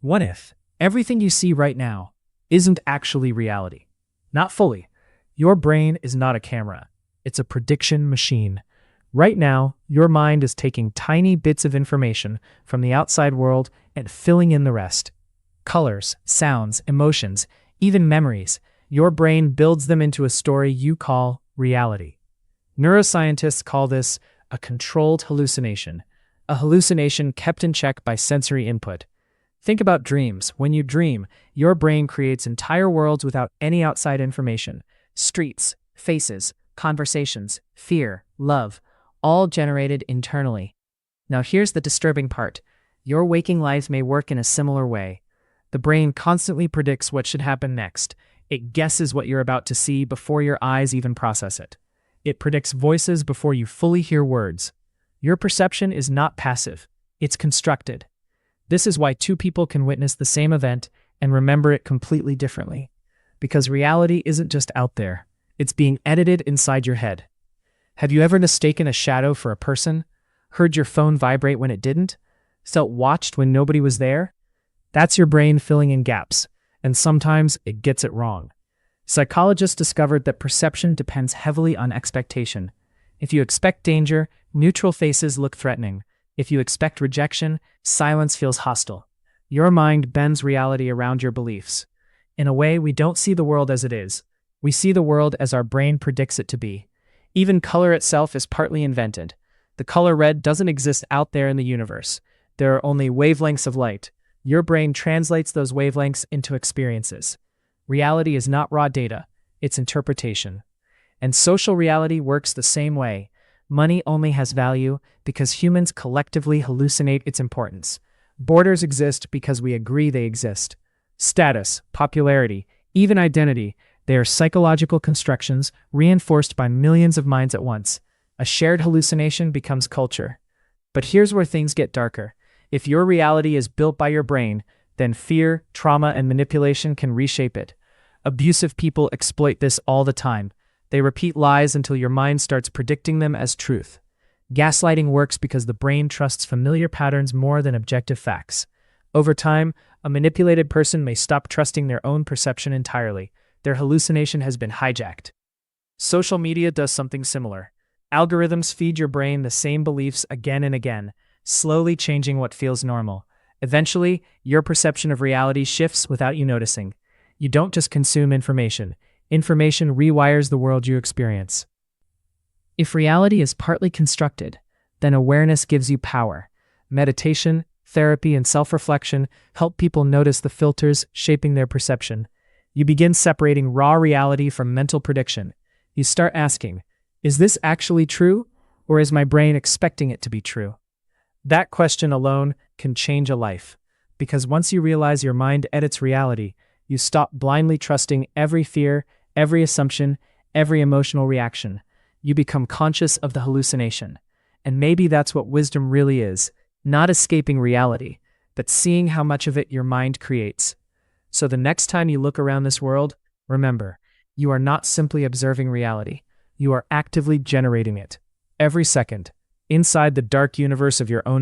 What if everything you see right now isn't actually reality? Not fully. Your brain is not a camera. It's a prediction machine. Right now, your mind is taking tiny bits of information from the outside world and filling in the rest. Colors, sounds, emotions, even memories. Your brain builds them into a story you call reality. Neuroscientists call this a controlled hallucination, a hallucination kept in check by sensory input. Think about dreams. When you dream, your brain creates entire worlds without any outside information. Streets, faces, conversations, fear, love, all generated internally. Now here's the disturbing part. Your waking life may work in a similar way. The brain constantly predicts what should happen next. It guesses what you're about to see before your eyes even process it. It predicts voices before you fully hear words. Your perception is not passive. It's constructed. This is why two people can witness the same event and remember it completely differently. Because reality isn't just out there. It's being edited inside your head. Have you ever mistaken a shadow for a person? Heard your phone vibrate when it didn't? Felt watched when nobody was there? That's your brain filling in gaps, and sometimes it gets it wrong. Psychologists discovered that perception depends heavily on expectation. If you expect danger, neutral faces look threatening. If you expect rejection, silence feels hostile. Your mind bends reality around your beliefs. In a way, we don't see the world as it is. We see the world as our brain predicts it to be. Even color itself is partly invented. The color red doesn't exist out there in the universe. There are only wavelengths of light. Your brain translates those wavelengths into experiences. Reality is not raw data, it's interpretation. And social reality works the same way. Money only has value because humans collectively hallucinate its importance. Borders exist because we agree they exist. Status, popularity, even identity, they are psychological constructions reinforced by millions of minds at once. A shared hallucination becomes culture. But here's where things get darker. If your reality is built by your brain, then fear, trauma, and manipulation can reshape it. Abusive people exploit this all the time. They repeat lies until your mind starts predicting them as truth. Gaslighting works because the brain trusts familiar patterns more than objective facts. Over time, a manipulated person may stop trusting their own perception entirely. Their hallucination has been hijacked. Social media does something similar. Algorithms feed your brain the same beliefs again and again, slowly changing what feels normal. Eventually, your perception of reality shifts without you noticing. You don't just consume information. Information rewires the world you experience. If reality is partly constructed, then awareness gives you power. Meditation, therapy, and self-reflection help people notice the filters shaping their perception. You begin separating raw reality from mental prediction. You start asking, is this actually true, or is my brain expecting it to be true? That question alone can change a life, because once you realize your mind edits reality, you stop blindly trusting every fear, every assumption, every emotional reaction. You become conscious of the hallucination. And maybe that's what wisdom really is, not escaping reality, but seeing how much of it your mind creates. So the next time you look around this world, remember, you are not simply observing reality. You are actively generating it. Every second, inside the dark universe of your own